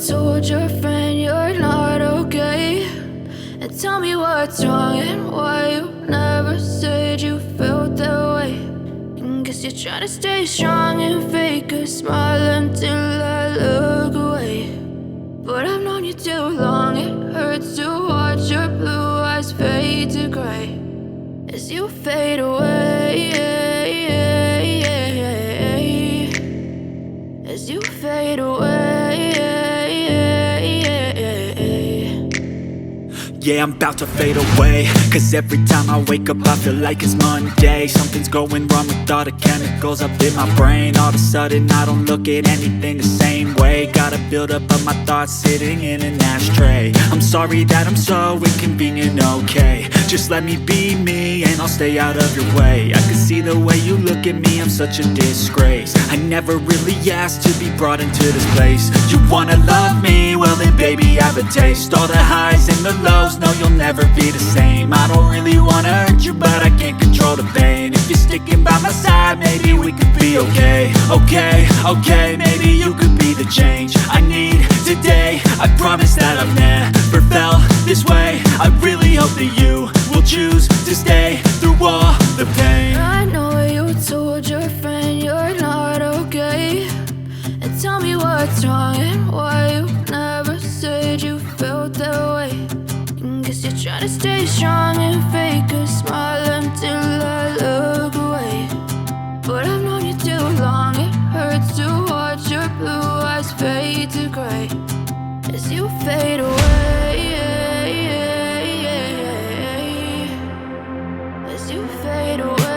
told your friend you're not okay, and tell me what's wrong and why you never said you felt that way. And guess you're trying to stay strong and fake a smile until I look away. But I've known you too long, it hurts to watch your blue eyes fade to gray as you fade away, as you fade away. Yeah, I'm about to fade away, cause every time I wake up I feel like it's Monday. Something's going wrong with all the chemicals up in my brain. All of a sudden I don't look at anything the same way. Gotta build up of my thoughts sitting in an ashtray. I'm sorry that I'm so inconvenient, okay. Just let me be me and I'll stay out of your way. I can see the way you look at me, I'm such a disgrace. I never really asked to be brought into this place. You wanna love me? Well then baby I have a taste. All the highs and the lows, no you'll never be the same. I don't really wanna hurt you but I can't control the pain. If you're sticking by my side maybe we could be okay. Okay, maybe you could be the change I need today. I promise that I've never felt this way. I really hope that you will choose to stay through all the pain. I know you told your friend you're not okay, and tell me what's wrong and why you never said you felt that way. And guess you're trying to stay strong and fake a smile until I look away. But I've known you too long, it hurts to watch your blue eyes fade to gray as you fade away, as you fade away,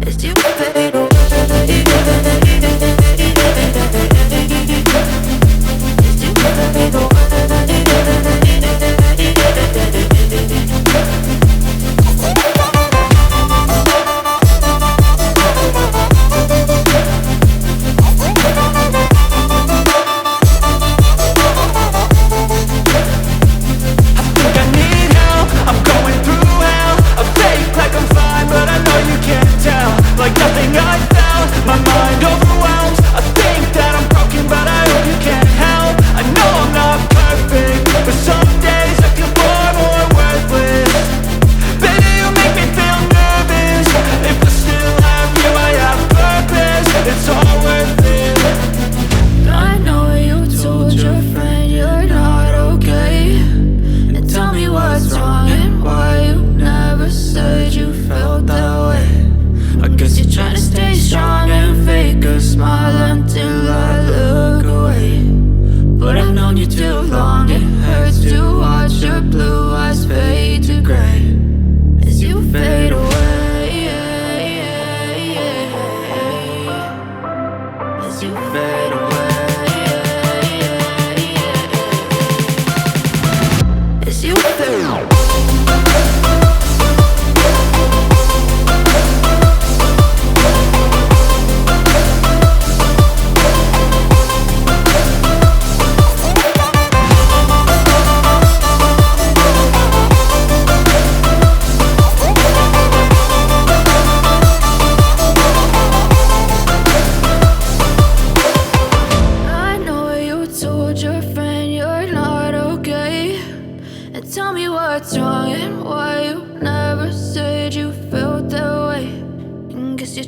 as you fade away.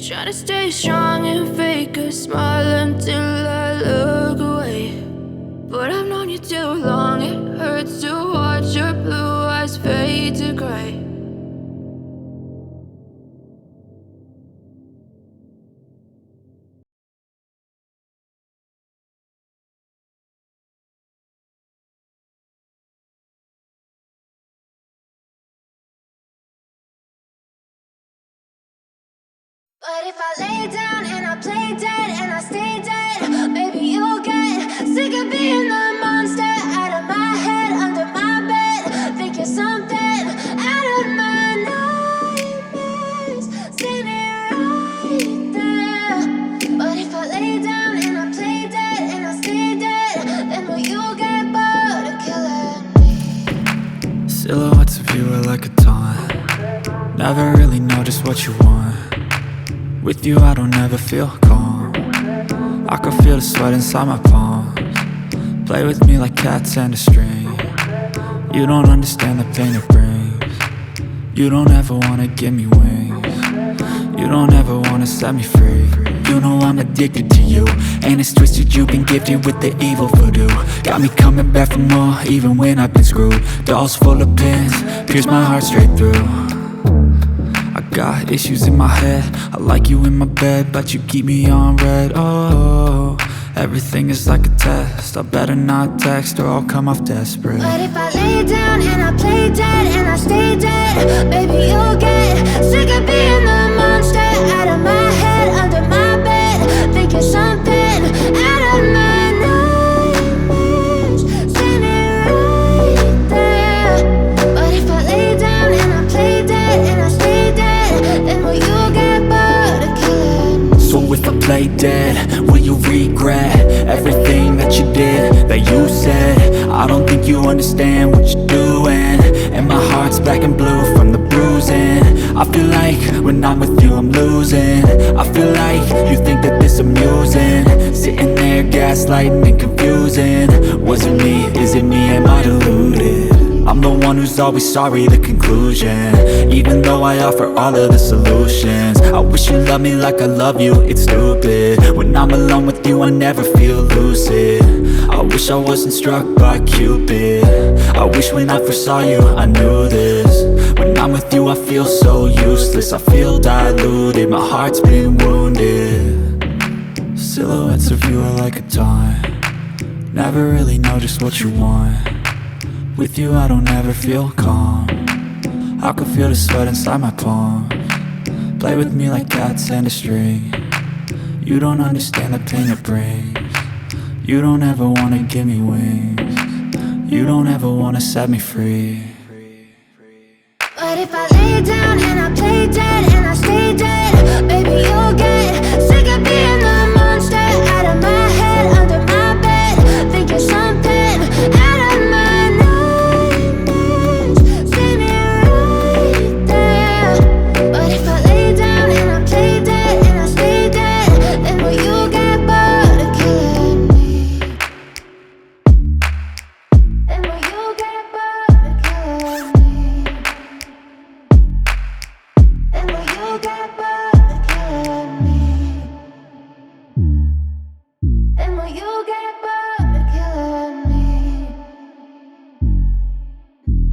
Try to stay strong and fake a smile until I look away. But I've known you too long, it hurts to watch your blue eyes fade to gray. But if I lay down and I play dead and I stay dead, maybe you'll get sick of being the monster out of my head, under my bed. Think you're something out of my nightmares, standing right there. But if I lay down and I play dead and I stay dead, then will you get bored of killing me? Silhouettes of you are like a taunt. Never really know just what you want. With you I don't ever feel calm. I can feel the sweat inside my palms. Play with me like cats and a string. You don't understand the pain it brings. You don't ever wanna give me wings. You don't ever wanna set me free. You know I'm addicted to you, and it's twisted, you've been gifted with the evil voodoo. Got me coming back for more, even when I've been screwed. Dolls full of pins, pierce my heart straight through. I got issues in my head, I like you in my bed, but you keep me on red. Oh, everything is like a test, I better not text or I'll come off desperate. But if I lay down and I play dead and I stay dead, baby, you'll get sick of being the monster out of my head, under my bed, thinking something out of my nightmares, standing right there. But if I lay down and I play dead and I stay dead, then will you get bored of killing me? So if I play dead, will you regret everything that you did, that you said? I don't think you understand what you're doing, and my heart's black and blue from the bruising. I feel like when I'm with you I'm losing. I feel like you think that this amusing, sitting there gaslighting and confusing. Was it me? Is it me? Am I deluded? I'm the one who's always sorry, the conclusion, even though I offer all of the solutions. I wish you loved me like I love you, it's stupid. When I'm alone with you I never feel lucid. I wish I wasn't struck by Cupid. I wish when I first saw you I knew this. When I'm with you I feel so useless, I feel diluted, my heart's been wounded. Silhouettes of you are like a taunt, never really know just what you want. With you I don't ever feel calm, I can feel the sweat inside my palms. Play with me like cats and a string. You don't understand the pain it brings. You don't ever wanna give me wings. You don't ever wanna set me free. But if I lay down and I play dead and I stay dead, baby, you'll get sick of being the monster out of my head, under my bed, thinking something out of my nightmares, standing right there. But if I lay down and I play dead and I stay dead, then will you get bored of killing me? Then will you get bored of killing me? And will you get bored of killing me? And will you get bored of killing me?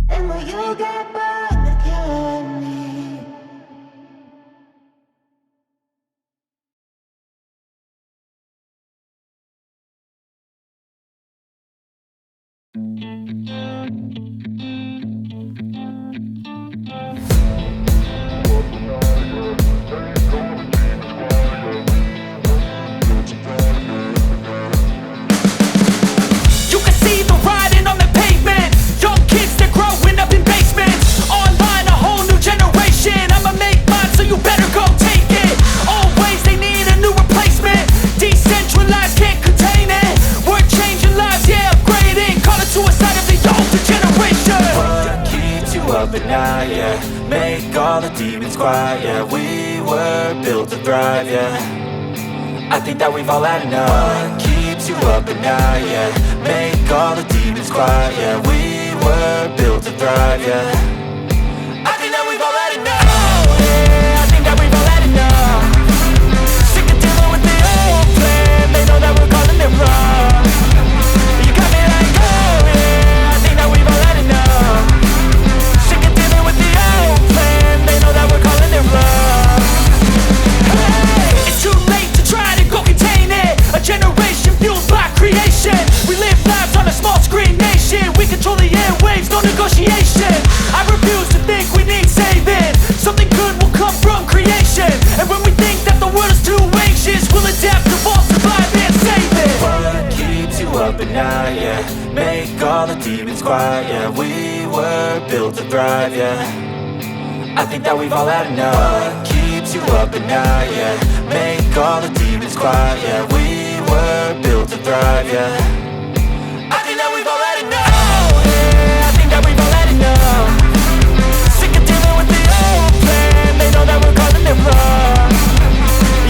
And will you get bored of killing me? You can see the writing on the pavement. Young kids, they're growing up in basements. Online, a whole new generation. I'ma make mine, so you better go take it. Always, they need a new replacement. Decentralized, can't contain it. We're changing lives, yeah, upgrading. Call it suicide of the older generation. What keeps you up at night, yeah? Make all the demons quiet, yeah. We were built to thrive, yeah. I think that we've all had enough. What keeps you up at night, yeah? Make all the demons quiet, yeah. We were built to thrive, yeah. I think that we've all had enough. Yeah, I think that we've all had enough. Sick of dealing with the old plan. They know that we're calling it wrong. You got me like, oh yeah, I think that we've all had enough. Sick of dealing with the old plan. They know that we're calling it wrong. Hey, it's too late to try to go contain it. A generation fueled by creation. We live lives on a small screen nation. We control the airwaves, no negotiation. I refuse to think we need saving. Something good will come from creation. And when we think that the world is too anxious, we'll adapt, evolve, survive, and save it. What keeps you up at night, yeah? Make all the demons quiet, yeah. We were built to thrive, yeah. I think that we've all had enough. What keeps you up at night, yeah? Make all the demons quiet, yeah. We were built to thrive, yeah. I think that we've all had enough. Yeah, I think that we've all had enough. Sick of dealing with the old plan. They know that we're calling it wrong.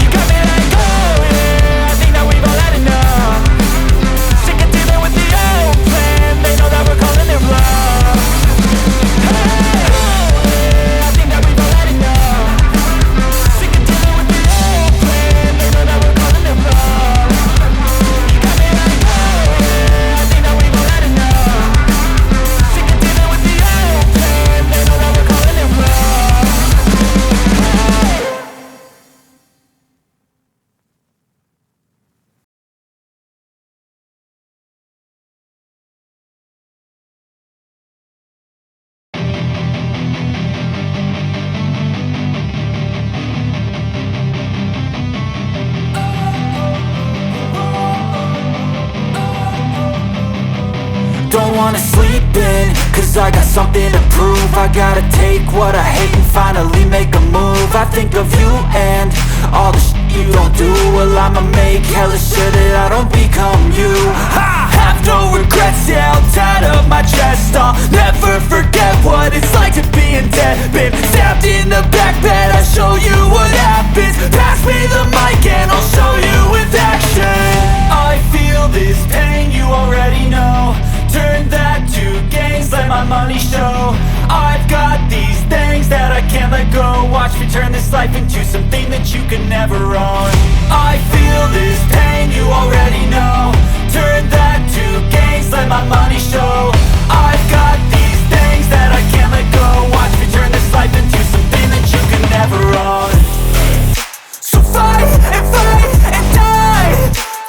You got me like, oh yeah, I think that don't wanna sleep in, cause I got something to prove. I gotta take what I hate and finally make a move. I think of you and all the shit you don't do. Well, I'ma make hella sure that I don't become you. I have no regrets, yeah, I'll tie up my chest. I'll never forget what it's like to be in debt. Been stabbed in the back bed, I'll show you what happens. Pass me the mic and I'll show you with action. I feel this pain, you already know. Turn that to gains, let my money show. I've got these things that I can't let go. Watch me turn this life into something that you can never own. I feel this pain, you already know. Turn that to gains, let my money show. I've got these things that I can't let go. Watch me turn this life into something that you can never own. So fight and die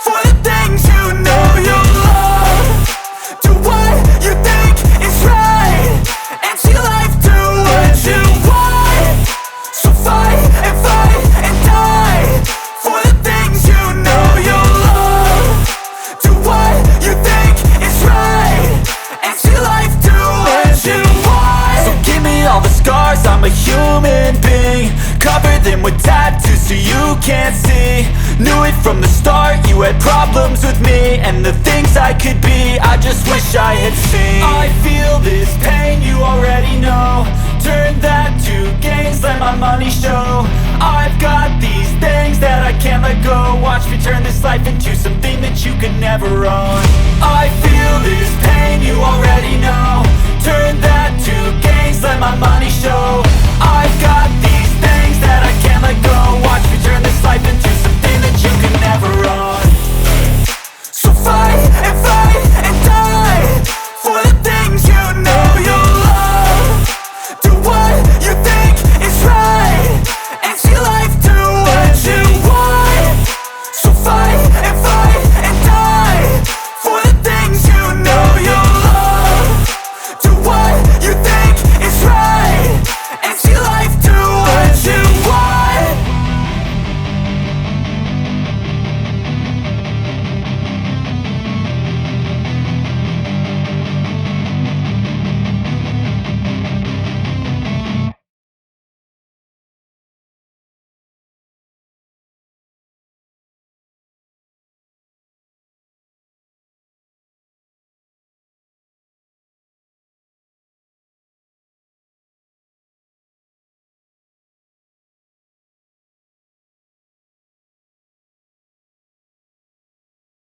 for the things you know you love. Do what you think is right and see life do what you want. So fight and die for the things you know you love. Do what you think is right and see life do what you want. So give me all the scars, I'm a human being. Cover them with tattoos so you can't see. Knew it from the start, you had problems with me and the things I could be, I just wish I had seen. I feel this pain, you already know. Turn that to gains, let my money show. I've got these things that I can't let go. Watch me turn this life into something that you can never own. I feel this pain, you already know. Turn that to gains, let my money show.